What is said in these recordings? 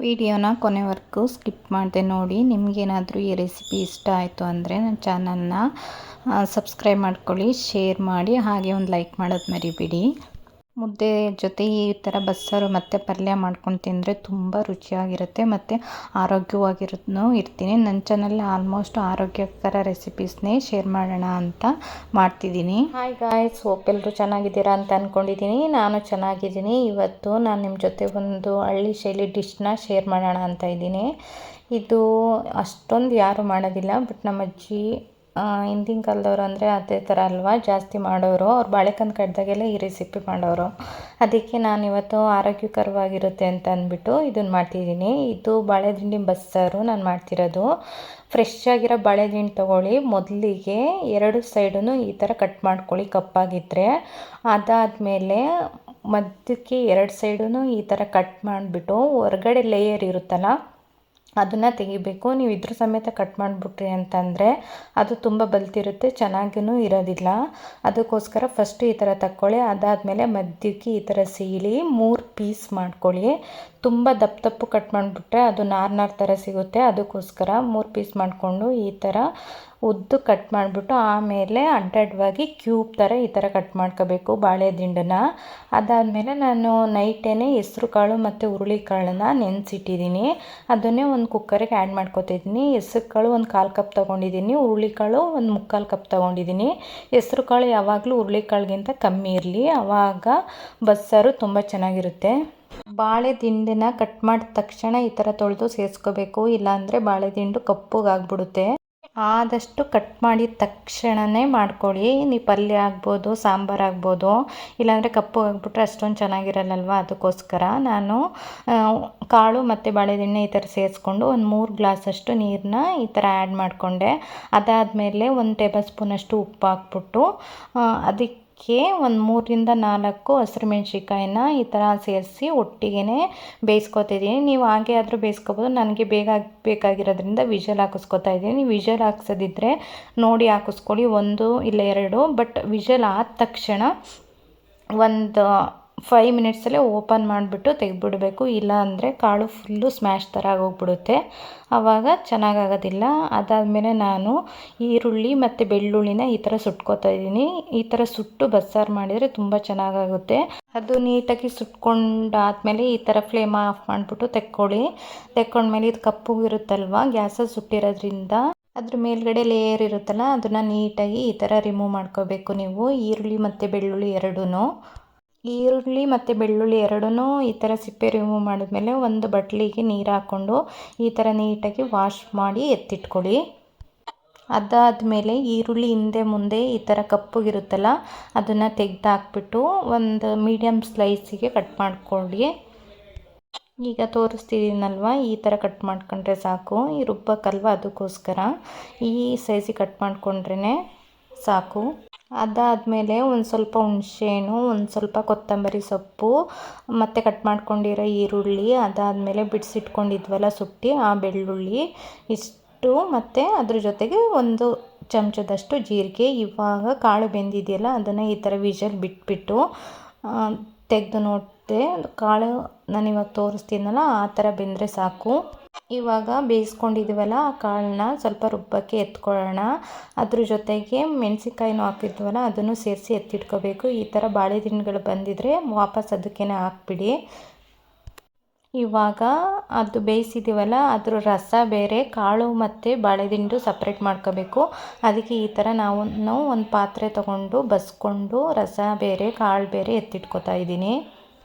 ವಿಡಿಯೋನ ಕೊನೆವರೆಗೂ ಸ್ಕಿಪ್ ಮಾಡದೆ ನೋಡಿ. ನಿಮಗೇನಾದರೂ ಈ ರೆಸಿಪಿ ಇಷ್ಟ ಆಯಿತು ಅಂದರೆ ನನ್ನ ಚಾನಲ್ನ ಸಬ್ಸ್ಕ್ರೈಬ್ ಮಾಡ್ಕೊಳ್ಳಿ, ಶೇರ್ ಮಾಡಿ, ಹಾಗೆ ಒಂದು ಲೈಕ್ ಮಾಡೋದು ಮರಿಬೇಡಿ. ಮುದ್ದೆ ಜೊತೆ ಈ ಥರ ಬಸ್ಸಾರು ಮತ್ತು ಪಲ್ಯ ಮಾಡ್ಕೊಂಡು ತಿಂದರೆ ತುಂಬ ರುಚಿಯಾಗಿರುತ್ತೆ ಮತ್ತು ಆರೋಗ್ಯವಾಗಿರೋದನ್ನು ಇರ್ತೀನಿ. ನನ್ನ ಚಾನಲ್ ಆಲ್ಮೋಸ್ಟ್ ಆರೋಗ್ಯಕರ ರೆಸಿಪೀಸ್ನೇ ಶೇರ್ ಮಾಡೋಣ ಅಂತ ಮಾಡ್ತಿದ್ದೀನಿ. ಹಾಯ್ ಗಾಯ್ಸ್, ಹೋಪ್ ಎಲ್ಲರೂ ಚೆನ್ನಾಗಿದ್ದೀರಾ ಅಂತ ಅಂದ್ಕೊಂಡಿದ್ದೀನಿ. ನಾನು ಚೆನ್ನಾಗಿದ್ದೀನಿ. ಇವತ್ತು ನಾನು ನಿಮ್ಮ ಜೊತೆ ಒಂದು ಹಳ್ಳಿ ಶೈಲಿ ಡಿಶ್ನ ಶೇರ್ ಮಾಡೋಣ ಅಂತ ಇದ್ದೀನಿ. ಇದು ಅಷ್ಟೊಂದು ಯಾರು ಮಾಡೋದಿಲ್ಲ, ಬಟ್ ನಮ್ಮ ಅಜ್ಜಿ ಹಿಂದಿನ ಕಾಲದವ್ರು ಅಂದರೆ ಅದೇ ಥರ ಅಲ್ವಾ, ಜಾಸ್ತಿ ಮಾಡೋರು. ಅವ್ರು ಬಾಳೆಕಂದು ಕಡ್ದಾಗೆಲ್ಲ ಈ ರೆಸಿಪಿ ಮಾಡೋರು. ಅದಕ್ಕೆ ನಾನಿವತ್ತು ಆರೋಗ್ಯಕರವಾಗಿರುತ್ತೆ ಅಂತ ಅಂದ್ಬಿಟ್ಟು ಇದನ್ನು ಮಾಡ್ತಿದ್ದೀನಿ. ಇದು ಬಾಳೆದಿಂಡಿ ಬಸ್ಸಾರು ನಾನು ಮಾಡ್ತಿರೋದು. ಫ್ರೆಶ್ ಆಗಿರೋ ಬಾಳೆದಿಂಡು ತೊಗೊಳ್ಳಿ. ಮೊದಲಿಗೆ 2 ಸೈಡೂ ಈ ಥರ ಕಟ್ ಮಾಡ್ಕೊಳ್ಳಿ ಕಪ್ಪಾಗಿದ್ದರೆ. ಅದಾದಮೇಲೆ ಮಧ್ಯಕ್ಕೆ 2 ಸೈಡೂ ಈ ಥರ ಕಟ್ ಮಾಡಿಬಿಟ್ಟು ಹೊರಗಡೆ ಲೇಯರ್ ಇರುತ್ತಲ್ಲ ಅದನ್ನು ತೆಗಿಬೇಕು. ನೀವು ಇದ್ರ ಸಮೇತ ಕಟ್ ಮಾಡಿಬಿಟ್ರಿ ಅಂತಂದರೆ ಅದು ತುಂಬ ಬಲ್ತಿರುತ್ತೆ, ಚೆನ್ನಾಗೂ ಇರೋದಿಲ್ಲ. ಅದಕ್ಕೋಸ್ಕರ ಫಸ್ಟು ಈ ಥರ ತಕ್ಕೊಳ್ಳಿ. ಅದಾದಮೇಲೆ ಮಧ್ಯಕ್ಕೆ ಈ ಥರ ಸೀಳಿ 3 ಪೀಸ್ ಮಾಡ್ಕೊಳ್ಳಿ. ತುಂಬ ದಪ್ಪು ಕಟ್ ಮಾಡಿಬಿಟ್ರೆ ಅದು ನಾರು ಥರ ಸಿಗುತ್ತೆ. ಅದಕ್ಕೋಸ್ಕರ 3 ಪೀಸ್ ಮಾಡಿಕೊಂಡು ಈ ಥರ ಉದ್ದು ಕಟ್ ಮಾಡಿಬಿಟ್ಟು ಆಮೇಲೆ ಅಡ್ಡಡ್ಡವಾಗಿ ಕ್ಯೂಬ್ ಥರ ಈ ಥರ ಕಟ್ ಮಾಡ್ಕೋಬೇಕು ಬಾಳೆ ದಿಂಡನ್ನು. ಅದಾದಮೇಲೆ ನಾನು ನೈಟೇನೆ ಹೆಸ್ರು ಕಾಳು ಮತ್ತು ಹುರುಳಿ ಕಾಳನ್ನು ನೆನೆಸಿಟ್ಟಿದ್ದೀನಿ. ಅದನ್ನೇ ಒಂದು ಕುಕ್ಕರಿಗೆ ಆ್ಯಡ್ ಮಾಡ್ಕೊತಿದ್ದೀನಿ. ಹೆಸ್ರು ಕಾಳು ಒಂದು 1/4 ಕಪ್ ತೊಗೊಂಡಿದ್ದೀನಿ, ಹುರುಳಿ ಕಾಳು ಒಂದು 3/4 ಕಪ್ ತೊಗೊಂಡಿದ್ದೀನಿ. ಹೆಸ್ರು ಕಾಳು ಯಾವಾಗಲೂ ಹುರುಳಿ ಕಾಳಿಗಿಂತ ಕಮ್ಮಿ ಇರಲಿ, ಆವಾಗ ಬಸ್ಸಾರು ತುಂಬ ಚೆನ್ನಾಗಿರುತ್ತೆ. ಬಾಳೆ ದಿಂಡನ್ನ ಕಟ್ ಮಾಡಿದ ತಕ್ಷಣ ಈ ಥರ ತೊಳೆದು ಸೇರಿಸ್ಕೋಬೇಕು, ಇಲ್ಲಾಂದರೆ ಬಾಳೆ ದಿಂಡು ಕಪ್ಪಗಾಗ್ಬಿಡುತ್ತೆ. ಆದಷ್ಟು ಕಟ್ ಮಾಡಿದ ತಕ್ಷಣವೇ ಮಾಡ್ಕೊಳ್ಳಿ. ನೀವು ಪಲ್ಯ ಆಗ್ಬೋದು, ಸಾಂಬಾರು ಆಗ್ಬೋದು, ಇಲ್ಲಾಂದರೆ ಕಪ್ಪು ಆಗಿಬಿಟ್ರೆ ಅಷ್ಟೊಂದು ಚೆನ್ನಾಗಿರಲ್ಲಲ್ವ. ಅದಕ್ಕೋಸ್ಕರ ನಾನು ಕಾಳು ಮತ್ತು ಬಾಳೆದಿಂಡೆ ಈ ಥರ ಸೇರಿಸ್ಕೊಂಡು ಒಂದು 3 ಗ್ಲಾಸಷ್ಟು ನೀರನ್ನ ಈ ಥರ ಆ್ಯಡ್ ಮಾಡಿಕೊಂಡೆ. ಅದಾದಮೇಲೆ 1 ಟೇಬಲ್ ಸ್ಪೂನಷ್ಟು ಉಪ್ಪು ಹಾಕ್ಬಿಟ್ಟು ಅದಕ್ಕೆ ಒಂದು 3-4 ಹಸಿರು ಮೆಣಸಿನ್ಕಾಯಿನ ಈ ಥರ ಸೇರಿಸಿ ಒಟ್ಟಿಗೆ ಬೇಯಿಸ್ಕೊತಿದ್ದೀನಿ. ನೀವು ಹಾಗೆ ಆದರೂ ಬೇಯಿಸ್ಕೊಬೋದು. ನನಗೆ ಬೇಗ ಬೇಕಾಗಿರೋದ್ರಿಂದ ವಿಷಲ್ ಹಾಕಿಸ್ಕೊತಾ ಇದ್ದೀನಿ. ನೀವು ವಿಷಲ್ ಹಾಕ್ಸೋದಿದ್ರೆ ನೋಡಿ ಹಾಕಿಸ್ಕೊಳ್ಳಿ, 1 ಇಲ್ಲ 2. ಬಟ್ ವಿಷಲ್ ಆದ ತಕ್ಷಣ ಒಂದು 5 ಮಿನಿಟ್ಸಲ್ಲೇ ಓಪನ್ ಮಾಡಿಬಿಟ್ಟು ತೆಗೆದ್ಬಿಡಬೇಕು. ಇಲ್ಲ ಅಂದರೆ ಕಾಳು ಫುಲ್ಲು ಸ್ಮ್ಯಾಶ್ ಥರ ಆಗೋಗ್ಬಿಡುತ್ತೆ, ಆವಾಗ ಚೆನ್ನಾಗಾಗೋದಿಲ್ಲ. ಅದಾದಮೇಲೆ ನಾನು ಈರುಳ್ಳಿ ಮತ್ತು ಬೆಳ್ಳುಳ್ಳಿನ ಈ ಥರ ಸುಟ್ಕೋತಾ ಇದ್ದೀನಿ. ಈ ಥರ ಸುಟ್ಟು ಬಸ್ಸಾರು ಮಾಡಿದರೆ ತುಂಬ ಚೆನ್ನಾಗಾಗುತ್ತೆ. ಅದು ನೀಟಾಗಿ ಸುಟ್ಕೊಂಡಾದ್ಮೇಲೆ ಈ ಥರ ಫ್ಲೇಮ್ ಆಫ್ ಮಾಡಿಬಿಟ್ಟು ತೆಕ್ಕೊಂಡ್ಮೇಲೆ ಇದು ಕಪ್ಪುಗಿರುತ್ತಲ್ವ ಗ್ಯಾಸಲ್ಲಿ ಸುಟ್ಟಿರೋದ್ರಿಂದ ಅದ್ರ ಮೇಲ್ಗಡೆ ಲೇಯರ್ ಇರುತ್ತಲ್ಲ ಅದನ್ನು ನೀಟಾಗಿ ಈ ಥರ ರಿಮೂವ್ ಮಾಡ್ಕೋಬೇಕು ನೀವು. ಈರುಳ್ಳಿ ಮತ್ತು ಬೆಳ್ಳುಳ್ಳಿ ಎರಡೂ ಈ ಥರ ಸಿಪ್ಪೆ ರಿಮೂವ್ ಮಾಡಿದ್ಮೇಲೆ ಒಂದು ಬಟ್ಲಿಗೆ ನೀರು ಹಾಕ್ಕೊಂಡು ಈ ಥರ ನೀಟಾಗಿ ವಾಶ್ ಮಾಡಿ ಎತ್ತಿಟ್ಕೊಳ್ಳಿ. ಅದಾದಮೇಲೆ ಈರುಳ್ಳಿ ಹಿಂದೆ ಮುಂದೆ ಈ ಥರ ಕಪ್ಪುಗಿರುತ್ತಲ್ಲ ಅದನ್ನು ತೆಗೆದು ಹಾಕ್ಬಿಟ್ಟು ಒಂದು ಮೀಡಿಯಮ್ ಸ್ಲೈಸಿಗೆ ಕಟ್ ಮಾಡ್ಕೊಳ್ಳಿ. ಈಗ ತೋರಿಸ್ತಿದ್ದೀನಲ್ವ, ಈ ಥರ ಕಟ್ ಮಾಡ್ಕೊಂಡ್ರೆ ಸಾಕು. ಈ ರುಬ್ಬಕ್ಕಲ್ವ ಅದಕ್ಕೋಸ್ಕರ ಈ ಸೈಜಿಗೆ ಕಟ್ ಮಾಡ್ಕೊಂಡ್ರೇ ಸಾಕು. ಅದಾದಮೇಲೆ ಒಂದು ಸ್ವಲ್ಪ ಹುಣಸೆಹಣ್ಣು, ಒಂದು ಸ್ವಲ್ಪ ಕೊತ್ತಂಬರಿ ಸೊಪ್ಪು ಮತ್ತು ಕಟ್ ಮಾಡ್ಕೊಂಡಿರೋ ಈರುಳ್ಳಿ, ಅದಾದಮೇಲೆ ಬಿಡಿಸಿಟ್ಕೊಂಡಿದ್ವಲ್ಲ ಸುಟ್ಟಿ ಆ ಬೆಳ್ಳುಳ್ಳಿ ಇಷ್ಟು, ಮತ್ತು ಅದ್ರ ಜೊತೆಗೆ 1 ಚಮಚದಷ್ಟು ಜೀರಿಗೆ. ಇವಾಗ ಕಾಳು ಬೆಂದಿದೆಯಲ್ಲ ಅದನ್ನು ಈ ಥರ ವಿಷಲ್ ಬಿಟ್ಬಿಟ್ಟು ತೆಗೆದು ನೋಡಿದೆ. ಕಾಳು ನಾನಿವಾಗ ತೋರಿಸ್ತೀನಲ್ಲ ಆ ಥರ ಬೆಂದರೆ ಸಾಕು. ಇವಾಗ ಬೇಯಿಸ್ಕೊಂಡಿದ್ದೀವಲ್ಲ ಆ ಕಾಳನ್ನ ಸ್ವಲ್ಪ ರುಬ್ಬಕ್ಕೆ ಎತ್ಕೊಳ್ಳೋಣ. ಅದ್ರ ಜೊತೆಗೆ ಮೆಣಸಿನ್ಕಾಯಿನೂ ಹಾಕಿದ್ವಲ್ಲ ಅದನ್ನು ಸೇರಿಸಿ ಎತ್ತಿಟ್ಕೋಬೇಕು. ಈ ಥರ ಬಾಳೆ ದಿಂಡುಗಳು ಬಂದಿದ್ರೆ ವಾಪಸ್ ಅದಕ್ಕೇ ಹಾಕ್ಬಿಡಿ. ಇವಾಗ ಅದು ಬೇಯಿಸಿದ್ದೀವಲ್ಲ ಅದ್ರ ರಸ ಬೇರೆ, ಕಾಳು ಮತ್ತು ಬಾಳೆದಿಂಡು ಸಪ್ರೇಟ್ ಮಾಡ್ಕೋಬೇಕು. ಅದಕ್ಕೆ ಈ ಥರ ನಾವು ಒಂದು ಪಾತ್ರೆ ತೊಗೊಂಡು ಬಸ್ಕೊಂಡು ರಸ ಬೇರೆ ಕಾಳು ಬೇರೆ ಎತ್ತಿಟ್ಕೋತಾ ಇದ್ದೀನಿ.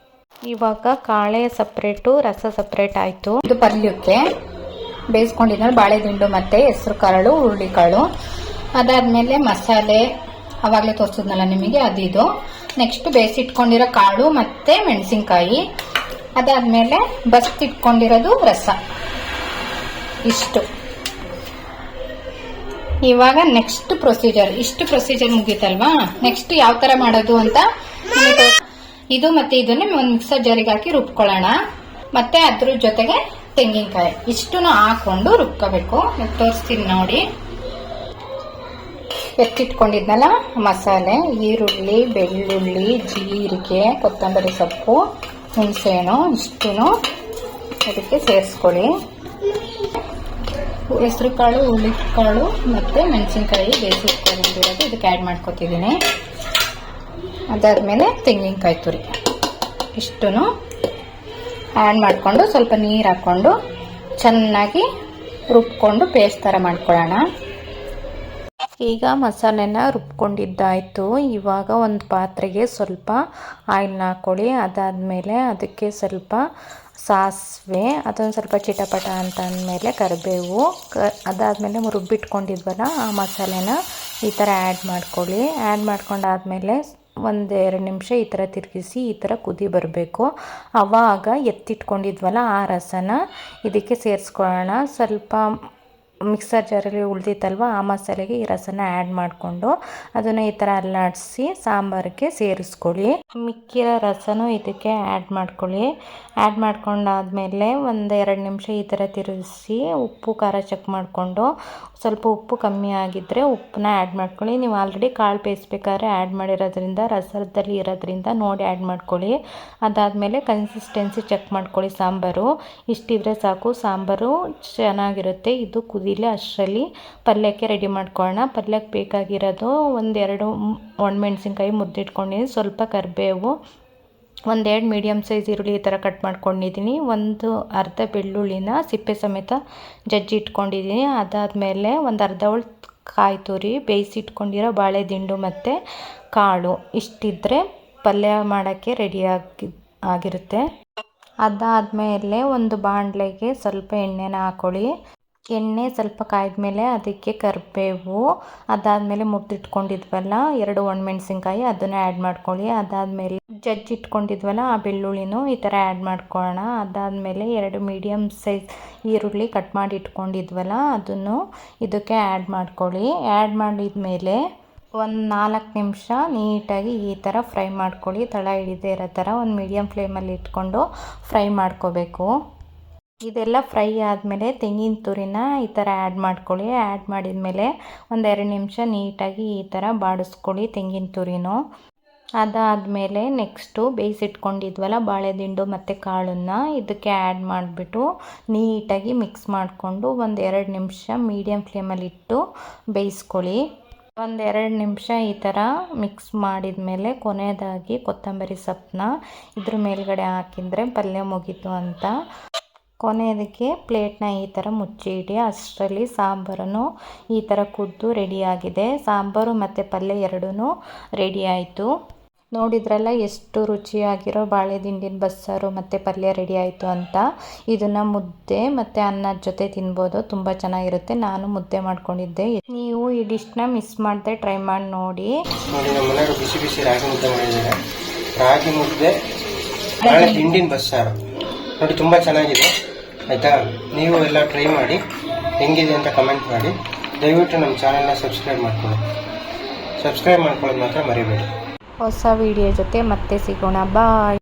ಇವಾಗ ಕಾಳೆ ಸಪ್ರೇಟು, ರಸ ಸಪ್ರೇಟ್ ಆಯಿತು. ಇದು ಪಲ್ಯಕ್ಕೆ ಬೇಯಿಸ್ಕೊಂಡಿದ್ದರೆ ಬಾಳೆದಿಂಡು ಮತ್ತು ಹೆಸರು ಕಾಳು, ಹುರುಳಿ ಕಾಳು. ಅದಾದಮೇಲೆ ಮಸಾಲೆ ಆವಾಗಲೇ ತೋರಿಸಿದ್ನಲ್ಲ ನಿಮಗೆ, ಅದಿದು. ನೆಕ್ಸ್ಟ್ ಬೇಯಿಸಿಟ್ಕೊಂಡಿರೋ ಕಾಳು ಮತ್ತು ಮೆಣಸಿನ್ಕಾಯಿ. ಅದಾದಮೇಲೆ ಬಸ್ತಿಟ್ಕೊಂಡಿರೋದು ರಸ, ಇಷ್ಟು. ಇವಾಗ ನೆಕ್ಸ್ಟ್ ಪ್ರೊಸೀಜರ್ ಮುಗೀತಲ್ವಾ. ನೆಕ್ಸ್ಟ್ ಯಾವ ಥರ ಮಾಡೋದು ಅಂತ ಇದು ಮತ್ತು ಇದನ್ನೇ ಒಂದು ಮಿಕ್ಸರ್ ಜಾರಿಗೆ ಹಾಕಿ ರುಬ್ಕೊಳ್ಳೋಣ. ಮತ್ತು ಅದ್ರ ಜೊತೆಗೆ ತೆಂಗಿನಕಾಯಿ ಇಷ್ಟನ್ನು ಹಾಕ್ಕೊಂಡು ರುಬ್ಕೋಬೇಕು. ತೋರಿಸ್ತೀನಿ ನೋಡಿ. ಎತ್ತಿಟ್ಕೊಂಡಿದ್ನಲ್ಲ ಮಸಾಲೆ, ಈರುಳ್ಳಿ, ಬೆಳ್ಳುಳ್ಳಿ, ಜೀರಿಗೆ, ಕೊತ್ತಂಬರಿ ಸೊಪ್ಪು, ಹುಣಸೆಹಣ್ಣು ಇಷ್ಟೂ ಇದಕ್ಕೆ ಸೇರಿಸ್ಕೊಳ್ಳಿ. ಹೆಸರು ಕಾಳು, ಹುರುಳಿಕಾಳು ಮತ್ತು ಮೆಣಸಿನ್ಕಾಯಿ ಬೇಯಿಸಿಟ್ಕೊಂಡಿರೋದು ಇದಕ್ಕೆ ಆ್ಯಡ್ ಮಾಡ್ಕೊತಿದ್ದೀನಿ. ಅದಾದಮೇಲೆ ತೆಂಗಿನಕಾಯಿ ತುರಿ ಇಷ್ಟೂ ಆ್ಯಡ್ ಮಾಡಿಕೊಂಡು ಸ್ವಲ್ಪ ನೀರು ಹಾಕ್ಕೊಂಡು ಚೆನ್ನಾಗಿ ರುಬ್ಕೊಂಡು ಪೇಸ್ಟ್ ಥರ ಮಾಡ್ಕೊಳ್ಳೋಣ. ಈಗ ಮಸಾಲೆನ ರುಬ್ಕೊಂಡಿದ್ದಾಯಿತು. ಇವಾಗ ಒಂದು ಪಾತ್ರೆಗೆ ಸ್ವಲ್ಪ ಆಯಿಲ್ನ ಹಾಕ್ಕೊಳ್ಳಿ. ಅದಾದಮೇಲೆ ಅದಕ್ಕೆ ಸ್ವಲ್ಪ ಸಾಸಿವೆ, ಅದೊಂದು ಸ್ವಲ್ಪ ಚಿಟಪಟ ಅಂತ ಅಂದಮೇಲೆ ಕರಿಬೇವು, ಅದಾದಮೇಲೆ ರುಬ್ಬಿಟ್ಕೊಂಡಿದ್ವಲ್ಲ ಆ ಮಸಾಲೆನ ಈ ಥರ ಆ್ಯಡ್ ಮಾಡ್ಕೊಳ್ಳಿ. ಆ್ಯಡ್ ಮಾಡ್ಕೊಂಡಾದಮೇಲೆ 1-2 ನಿಮಿಷ ಈ ಥರ ತಿರುಗಿಸಿ ಈ ಥರ ಕುದಿ ಬರಬೇಕು. ಆವಾಗ ಎತ್ತಿಟ್ಕೊಂಡಿದ್ವಲ್ಲ ಆ ರಸನ ಇದಕ್ಕೆ ಸೇರಿಸ್ಕೊಳ್ಳೋಣ. ಸ್ವಲ್ಪ ಮಿಕ್ಸರ್ ಜಾರಲ್ಲಿ ಉಳಿದಿತ್ತಲ್ವ ಆ ಮಸಾಲೆಗೆ ಈ ರಸನ ಆ್ಯಡ್ ಮಾಡಿಕೊಂಡು ಅದನ್ನು ಈ ಥರ ಅಲ್ಲಾಡಿಸಿ ಸಾಂಬಾರಿಗೆ ಸೇರಿಸ್ಕೊಳ್ಳಿ. ಮಿಕ್ಕಿರೋ ರಸನೂ ಇದಕ್ಕೆ ಆ್ಯಡ್ ಮಾಡ್ಕೊಳ್ಳಿ. ಆ್ಯಡ್ ಮಾಡ್ಕೊಂಡಾದಮೇಲೆ 1-2 ನಿಮಿಷ ಈ ಥರ ತಿರುಗಿಸಿ ಉಪ್ಪು ಖಾರ ಚೆಕ್ ಮಾಡಿಕೊಂಡು ಸ್ವಲ್ಪ ಉಪ್ಪು ಕಮ್ಮಿ ಆಗಿದ್ದರೆ ಉಪ್ಪನ್ನ ಆ್ಯಡ್ ಮಾಡ್ಕೊಳ್ಳಿ. ನೀವು ಆಲ್ರೆಡಿ ಕಾಳು ಬೇಯಿಸ್ಬೇಕಾದ್ರೆ ಆ್ಯಡ್ ಮಾಡಿರೋದ್ರಿಂದ ರಸದಲ್ಲಿ ಇರೋದ್ರಿಂದ ನೋಡಿ ಆ್ಯಡ್ ಮಾಡ್ಕೊಳ್ಳಿ. ಅದಾದಮೇಲೆ ಕನ್ಸಿಸ್ಟೆನ್ಸಿ ಚೆಕ್ ಮಾಡ್ಕೊಳ್ಳಿ. ಸಾಂಬಾರು ಇಷ್ಟಿದ್ರೆ ಸಾಕು, ಸಾಂಬಾರು ಚೆನ್ನಾಗಿರುತ್ತೆ. ಇದು ಕುದೀಲಿ ಅಷ್ಟರಲ್ಲಿ ಪಲ್ಯಕ್ಕೆ ರೆಡಿ ಮಾಡ್ಕೊಳ್ಳೋಣ. ಪಲ್ಯಕ್ಕೆ ಬೇಕಾಗಿರೋದು 1-2 ಒಣಮೆಣ್ಸಿನ್ಕಾಯಿ ಮುದ್ದಿಟ್ಕೊಂಡಿದ್ದೀನಿ, ಸ್ವಲ್ಪ ಕರಿಬೇವು, 1-2 ಮೀಡಿಯಮ್ ಸೈಜ್ ಈರುಳ್ಳಿ ಈ ಥರ ಕಟ್ ಮಾಡ್ಕೊಂಡಿದ್ದೀನಿ, ಒಂದು ಅರ್ಧ ಬೆಳ್ಳುಳ್ಳಿನ ಸಿಪ್ಪೆ ಸಮೇತ ಜಜ್ಜಿ ಇಟ್ಕೊಂಡಿದ್ದೀನಿ. ಅದಾದಮೇಲೆ ಒಂದು ಅರ್ಧ ಹೋಳು ಕಾಯಿ ತುರಿ, ಬೇಯಿಸಿಟ್ಕೊಂಡಿರೋ ಬಾಳೆ ದಿಂಡು ಮತ್ತು ಕಾಳು ಇಷ್ಟಿದ್ರೆ ಪಲ್ಯ ಮಾಡೋಕ್ಕೆ ಆಗಿರುತ್ತೆ. ಅದಾದಮೇಲೆ ಒಂದು ಬಾಣಲೆಗೆ ಸ್ವಲ್ಪ ಎಣ್ಣೆನ ಹಾಕ್ಕೊಳ್ಳಿ. ಎಣ್ಣೆ ಸ್ವಲ್ಪ ಕಾಯ್ದ ಮೇಲೆ ಅದಕ್ಕೆ ಕರಿಬೇವು, ಅದಾದಮೇಲೆ ಮುರಿದಿಟ್ಕೊಂಡಿದ್ವಲ್ಲ 2 ಒಣಮೆಣ್ಸಿನ್ಕಾಯಿ ಅದನ್ನು ಆ್ಯಡ್ ಮಾಡ್ಕೊಳ್ಳಿ. ಅದಾದಮೇಲೆ ಜಜ್ಜಿಟ್ಕೊಂಡಿದ್ವಲ್ಲ ಆ ಬೆಳ್ಳುಳ್ಳಿನೂ ಈ ಥರ ಆ್ಯಡ್ ಮಾಡ್ಕೊಳ್ಳೋಣ. ಅದಾದಮೇಲೆ 2 ಮೀಡಿಯಮ್ ಸೈಜ್ ಈರುಳ್ಳಿ ಕಟ್ ಮಾಡಿ ಇಟ್ಕೊಂಡಿದ್ವಲ್ಲ ಅದನ್ನು ಇದಕ್ಕೆ ಆ್ಯಡ್ ಮಾಡ್ಕೊಳ್ಳಿ. ಆ್ಯಡ್ ಮಾಡಿದ್ಮೇಲೆ 1-4 ನಿಮಿಷ ನೀಟಾಗಿ ಈ ಥರ ಫ್ರೈ ಮಾಡ್ಕೊಳ್ಳಿ. ತಳ ಹಿಡಿದೇ ಇರೋ ಥರ ಒಂದು ಮೀಡಿಯಮ್ ಫ್ಲೇಮಲ್ಲಿ ಇಟ್ಕೊಂಡು ಫ್ರೈ ಮಾಡ್ಕೋಬೇಕು. ಇದೆಲ್ಲ ಫ್ರೈ ಆದಮೇಲೆ ತೆಂಗಿನ ತುರಿನ ಈ ಥರ ಆ್ಯಡ್ ಮಾಡ್ಕೊಳ್ಳಿ. ಆ್ಯಡ್ ಮಾಡಿದ್ಮೇಲೆ 1-2 ನಿಮಿಷ ನೀಟಾಗಿ ಈ ಥರ ಬಾಡಿಸ್ಕೊಳ್ಳಿ ತೆಂಗಿನ ತುರಿನೂ. ಅದಾದಮೇಲೆ ನೆಕ್ಸ್ಟು ಬೇಯಿಸಿಟ್ಕೊಂಡಿದ್ವಲ್ಲ ಬಾಳೆದಿಂಡು ಮತ್ತು ಕಾಳನ್ನು ಇದಕ್ಕೆ ಆ್ಯಡ್ ಮಾಡಿಬಿಟ್ಟು ನೀಟಾಗಿ ಮಿಕ್ಸ್ ಮಾಡಿಕೊಂಡು 1-2 ನಿಮಿಷ ಮೀಡಿಯಮ್ ಫ್ಲೇಮಲ್ಲಿಟ್ಟು ಬೇಯಿಸ್ಕೊಳ್ಳಿ. 1-2 ನಿಮಿಷ ಈ ಥರ ಮಿಕ್ಸ್ ಮಾಡಿದ ಮೇಲೆ ಕೊನೆಯದಾಗಿ ಕೊತ್ತಂಬರಿ ಸೊಪ್ಪನ್ನ ಇದ್ರ ಮೇಲ್ಗಡೆ ಹಾಕಿದರೆ ಪಲ್ಯ ಮುಗೀತು ಅಂತ. ಕೊನೆಯದಕ್ಕೆ ಪ್ಲೇಟ್ನ ಈ ಥರ ಮುಚ್ಚಿಡಿ. ಅಷ್ಟರಲ್ಲಿ ಸಾಂಬಾರನ್ನು ಈ ಥರ ಕುದ್ದು ರೆಡಿಯಾಗಿದೆ. ಸಾಂಬಾರು ಮತ್ತು ಪಲ್ಯ ಎರಡೂ ರೆಡಿ ಆಯಿತು. ನೋಡಿದ್ರಲ್ಲ ಎಷ್ಟು ರುಚಿಯಾಗಿರೋ ಬಾಳೆ ದಿಂಡಿನ ಬಸ್ಸಾರು ಮತ್ತು ಪಲ್ಯ ರೆಡಿ ಆಯಿತು ಅಂತ. ಇದನ್ನು ಮುದ್ದೆ ಮತ್ತು ಅನ್ನದ ಜೊತೆ ತಿನ್ಬೋದು, ತುಂಬ ಚೆನ್ನಾಗಿರುತ್ತೆ. ನಾನು ಮುದ್ದೆ ಮಾಡ್ಕೊಂಡಿದ್ದೆ. ನೀವು ಈ ಡಿಶ್ನ ಮಿಸ್ ಮಾಡದೆ ಟ್ರೈ ಮಾಡಿ ನೋಡಿ. ನಮ್ಮ ಮನೆಯವರು ಬಿಸಿ ಬಿಸಿ ರಾಗಿ ಮುದ್ದೆ ಮಾಡಿದ್ದಾರೆ. ರಾಗಿ ಮುದ್ದೆ ಬಾಳೆ ದಿಂಡಿನ ಬಸ್ಸಾರು ನೋಡಿ, ತುಂಬ ಚೆನ್ನಾಗಿದೆ ಆಯಿತಾ. ನೀವು ಎಲ್ಲ ಟ್ರೈ ಮಾಡಿ, ಹೆಂಗಿದೆ ಅಂತ ಕಮೆಂಟ್ ಮಾಡಿ. ದಯವಿಟ್ಟು ನಮ್ಮ ಚಾನಲ್ನ ಸಬ್ಸ್ಕ್ರೈಬ್ ಮಾಡ್ಕೊಳ್ಳೋದು ಮಾತ್ರ ಮರಿಬೇಡಿ. ಹೊಸ ವಿಡಿಯೋ ಜೊತೆ ಮತ್ತೆ ಸಿಗೋಣ. ಬಾಯ್.